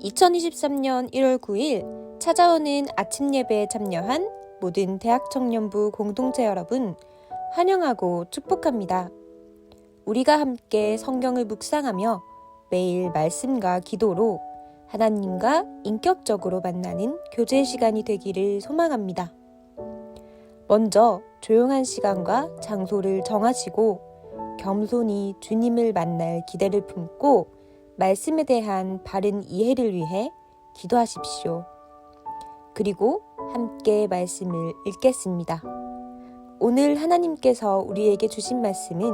2023년 1월 9일 찾아오는 아침 예배에 참여한 모든 대학 청년부 공동체 여러분, 환영하고 축복합니다. 우리가 함께 성경을 묵상하며 매일 말씀과 기도로 하나님과 인격적으로 만나는 교제 시간이 되기를 소망합니다. 먼저 조용한 시간과 장소를 정하시고 겸손히 주님을 만날 기대를 품고 말씀에 대한 바른 이해를 위해 기도하십시오. 그리고 함께 말씀을 읽겠습니다. 오늘 하나님께서 우리에게 주신 말씀은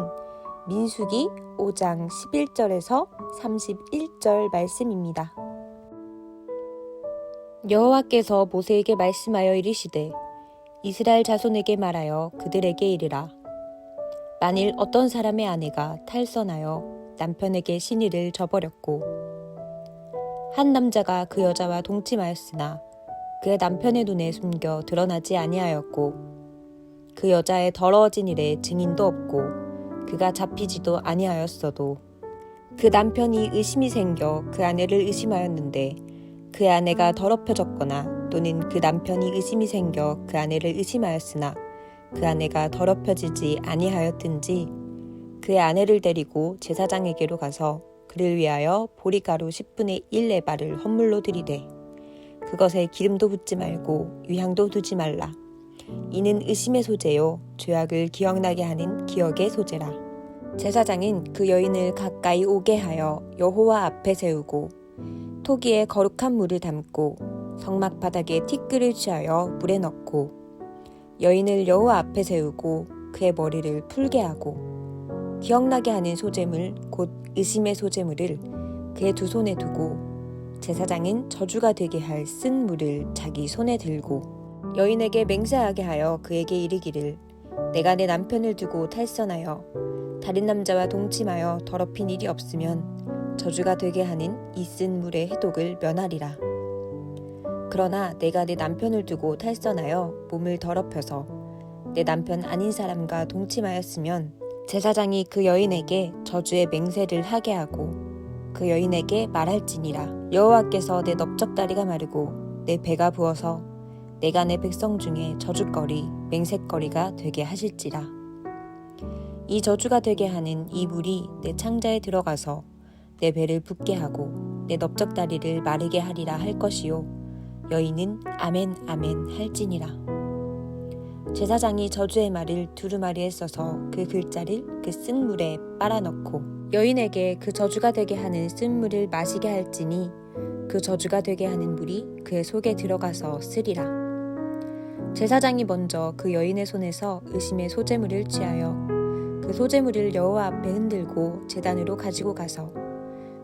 민수기 5장 11절에서 31절 말씀입니다. 여호와께서 모세에게 말씀하여 이르시되 이스라엘 자손에게 말하여 그들에게 이르라. 만일 어떤 사람의 아내가 탈선하여 남편에게 시니를 저버렸고 한 남자가 그 여자와 동침하였으나 그의 남편의 눈에 숨겨 드러나지 아니하였고 그 여자의 더러워진 일에 증인도 없고 그가 잡히지도 아니하였어도 그 남편이 의심이 생겨 그 아내를 의심하였는데 그 아내가 더럽혀졌거나 또는 그 남편이 의심이 생겨 그 아내를 의심하였으나 그 아내가 더럽혀지지 아니하였든지 그의 아내를 데리고 제사장에게로 가서 그를 위하여 보리가루 10분의 1 에바를 헌물로 드리되 그것에 기름도 붓지 말고 유향도 두지 말라. 이는 의심의 소재요 죄악을 기억나게 하는 기억의 소재라. 제사장은 그 여인을 가까이 오게 하여 여호와 앞에 세우고 토기에 거룩한 물을 담고 성막 바닥에 티끌을 취하여 물에 넣고 여인을 여호와 앞에 세우고 그의 머리를 풀게 하고 기억나게 하는 소재물 곧 의심의 소재물을 그의 두 손에 두고 제사장은 저주가 되게 할 쓴 물을 자기 손에 들고 여인에게 맹세하게 하여 그에게 이르기를 내가 내 남편을 두고 탈선하여 다른 남자와 동침하여 더럽힌 일이 없으면 저주가 되게 하는 이 쓴 물의 해독을 면하리라. 그러나 내가 내 남편을 두고 탈선하여 몸을 더럽혀서 내 남편 아닌 사람과 동침하였으면 제사장이 그 여인에게 저주의 맹세를 하게 하고 그 여인에게 말할지니라. 여호와께서 내 넓적다리가 마르고 내 배가 부어서 내가 내 백성 중에 저주거리 맹세거리가 되게 하실지라. 이 저주가 되게 하는 이 물이 내 창자에 들어가서 내 배를 붓게 하고 내 넓적다리를 마르게 하리라 할 것이요 여인은 아멘 아멘 할지니라. 제사장이 저주의 말을 두루마리에 써서 그 글자를 그 쓴 물에 빨아넣고 여인에게 그 저주가 되게 하는 쓴 물을 마시게 할지니 그 저주가 되게 하는 물이 그의 속에 들어가서 쓰리라. 제사장이 먼저 그 여인의 손에서 의심의 소재물을 취하여 그 소재물을 여호와 앞에 흔들고 제단으로 가지고 가서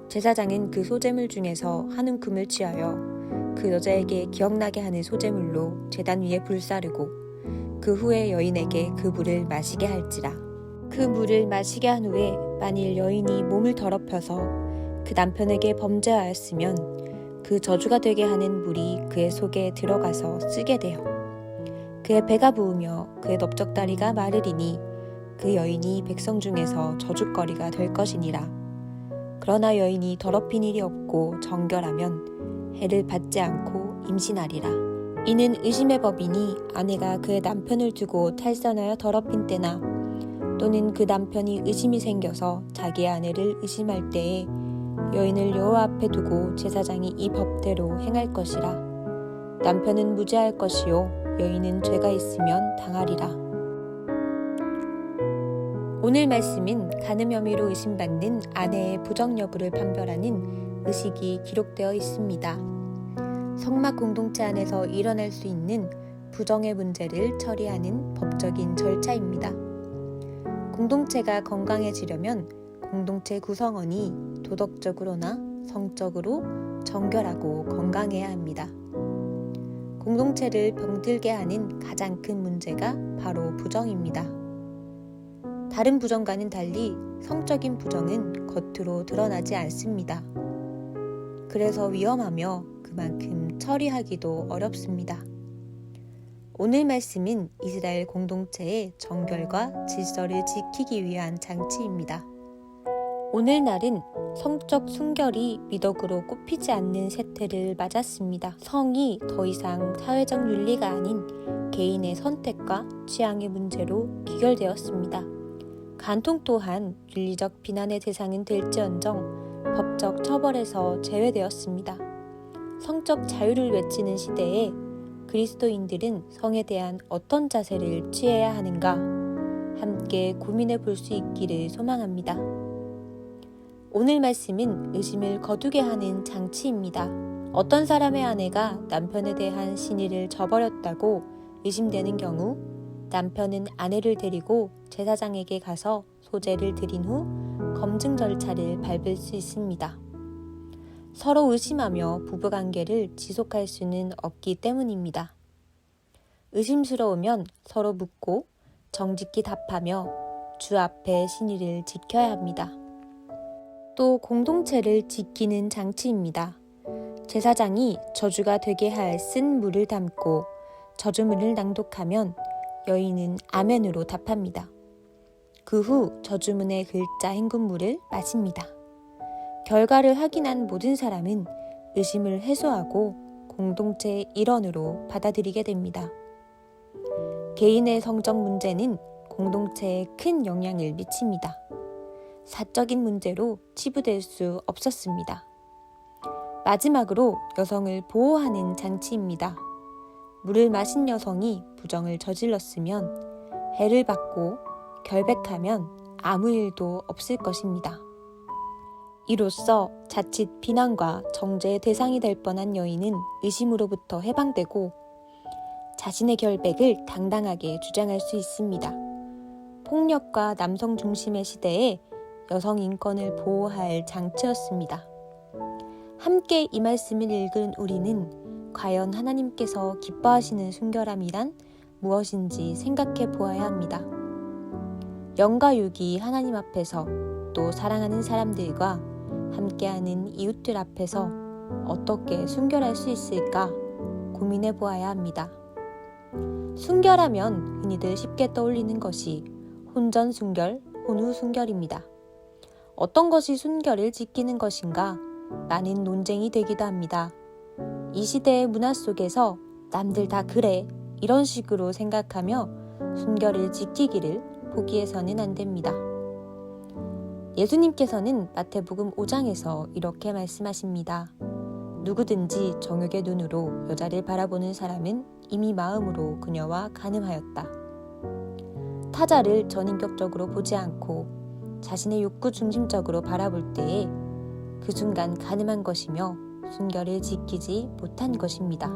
제사장은 그 소재물 중에서 한 움큼을 취하여 그 여자에게 기억나게 하는 소재물로 제단 위에 불사르고 그 후에 여인에게 그 물을 마시게 할지라. 그 물을 마시게 한 후에 만일 여인이 몸을 더럽혀서 그 남편에게 범죄하였으면 그 저주가 되게 하는 물이 그의 속에 들어가서 쓰게 되어 그의 배가 부으며 그의 넓적다리가 마르리니 그 여인이 백성 중에서 저주거리가 될 것이니라. 그러나 여인이 더럽힌 일이 없고 정결하면 해를 받지 않고 임신하리라. 이는 의심의 법이니 아내가 그의 남편을 두고 탈선하여 더럽힌 때나 또는 그 남편이 의심이 생겨서 자기의 아내를 의심할 때에 여인을 여호와 앞에 두고 제사장이 이 법대로 행할 것이라. 남편은 무죄할 것이요 여인은 죄가 있으면 당하리라. 오늘 말씀은 간음 혐의로 의심받는 아내의 부정 여부를 판별하는 의식이 기록되어 있습니다. 성막 공동체 안에서 일어날 수 있는 부정의 문제를 처리하는 법적인 절차입니다. 공동체가 건강해지려면 공동체 구성원이 도덕적으로나 성적으로 정결하고 건강해야 합니다. 공동체를 병들게 하는 가장 큰 문제가 바로 부정입니다. 다른 부정과는 달리 성적인 부정은 겉으로 드러나지 않습니다. 그래서 위험하며 그만큼 처리하기도 어렵습니다. 오늘 말씀은 이스라엘 공동체의 정결과 질서를 지키기 위한 장치입니다. 오늘날은 성적 순결이 미덕으로 꼽히지 않는 세태를 맞았습니다. 성이 더 이상 사회적 윤리가 아닌 개인의 선택과 취향의 문제로 귀결되었습니다. 간통 또한 윤리적 비난의 대상은 될지언정 법적 처벌에서 제외되었습니다. 성적 자유를 외치는 시대에 그리스도인들은 성에 대한 어떤 자세를 취해야 하는가 함께 고민해 볼 수 있기를 소망합니다. 오늘 말씀은 의심을 거두게 하는 장치입니다. 어떤 사람의 아내가 남편에 대한 신의를 저버렸다고 의심되는 경우 남편은 아내를 데리고 제사장에게 가서 소제를 드린 후 검증 절차를 밟을 수 있습니다. 서로 의심하며 부부관계를 지속할 수는 없기 때문입니다. 의심스러우면 서로 묻고 정직히 답하며 주 앞에 신의를 지켜야 합니다. 또 공동체를 지키는 장치입니다. 제사장이 저주가 되게 할 쓴 물을 담고 저주문을 낭독하면 여인은 아멘으로 답합니다. 그 후 저주문의 글자 헹군물을 마십니다. 결과를 확인한 모든 사람은 의심을 해소하고 공동체의 일원으로 받아들이게 됩니다. 개인의 성적 문제는 공동체에 큰 영향을 미칩니다. 사적인 문제로 치부될 수 없었습니다. 마지막으로 여성을 보호하는 장치입니다. 물을 마신 여성이 부정을 저질렀으면 해를 받고 결백하면 아무 일도 없을 것입니다. 이로써 자칫 비난과 정죄의 대상이 될 뻔한 여인은 의심으로부터 해방되고 자신의 결백을 당당하게 주장할 수 있습니다. 폭력과 남성 중심의 시대에 여성 인권을 보호할 장치였습니다. 함께 이 말씀을 읽은 우리는 과연 하나님께서 기뻐하시는 순결함이란 무엇인지 생각해 보아야 합니다. 영과 육이 하나님 앞에서 또 사랑하는 사람들과 함께하는 이웃들 앞에서 어떻게 순결할 수 있을까 고민해 보아야 합니다. 순결하면 흔히들 쉽게 떠올리는 것이 혼전 순결, 혼후 순결입니다. 어떤 것이 순결을 지키는 것인가 많은 논쟁이 되기도 합니다. 이 시대의 문화 속에서 남들 다 그래 이런 식으로 생각하며 순결을 지키기를 포기해서는 안 됩니다. 예수님께서는 마태복음 5장에서 이렇게 말씀하십니다. 누구든지 정욕의 눈으로 여자를 바라보는 사람은 이미 마음으로 그녀와 간음하였다. 타자를 전인격적으로 보지 않고 자신의 욕구 중심적으로 바라볼 때에 그 순간 간음한 것이며 순결을 지키지 못한 것입니다.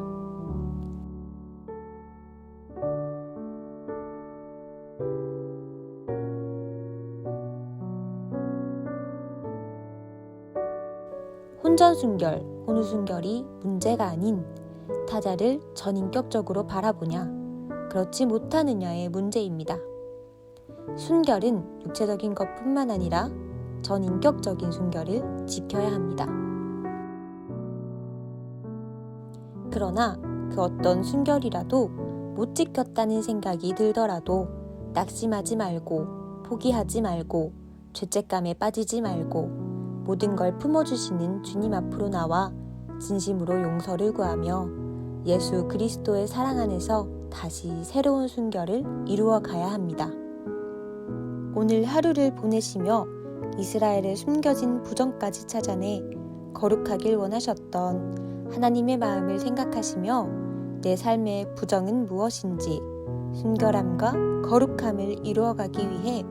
혼전순결, 혼후순결이 문제가 아닌 타자를 전인격적으로 바라보냐, 그렇지 못하느냐의 문제입니다. 순결은 육체적인 것뿐만 아니라 전인격적인 순결을 지켜야 합니다. 그러나 그 어떤 순결이라도 못 지켰다는 생각이 들더라도 낙심하지 말고 포기하지 말고 죄책감에 빠지지 말고 모든 걸 품어주시는 주님 앞으로 나와 진심으로 용서를 구하며 예수 그리스도의 사랑 안에서 다시 새로운 순결을 이루어 가야 합니다. 오늘 하루를 보내시며 이스라엘의 숨겨진 부정까지 찾아내 거룩하길 원하셨던 하나님의 마음을 생각하시며 내 삶의 부정은 무엇인지 순결함과 거룩함을 이루어가기 위해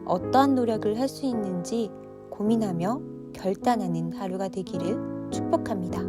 어떠한 노력을 할 수 있는지 고민하며 결단하는 하루가 되기를 축복합니다.